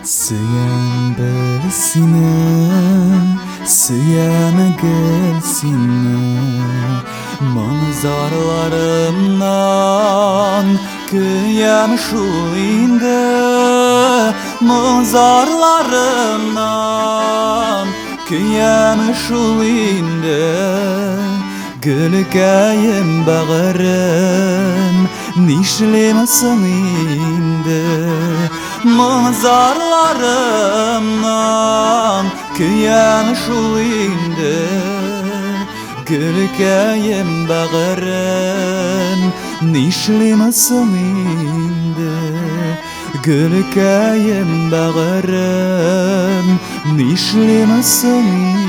Süyen bilsine, süyene gelsine, manzarlarımdan kıyam şu indi, manzarlarımdan kıyam şu indi. Gülkayım bağırım, nişlemesin indi. Manzarlarımdan kıyam şu indi. Gülkayım bağırım, nişlemesin indi. Gülkayım bağırım, nişlemesin indi.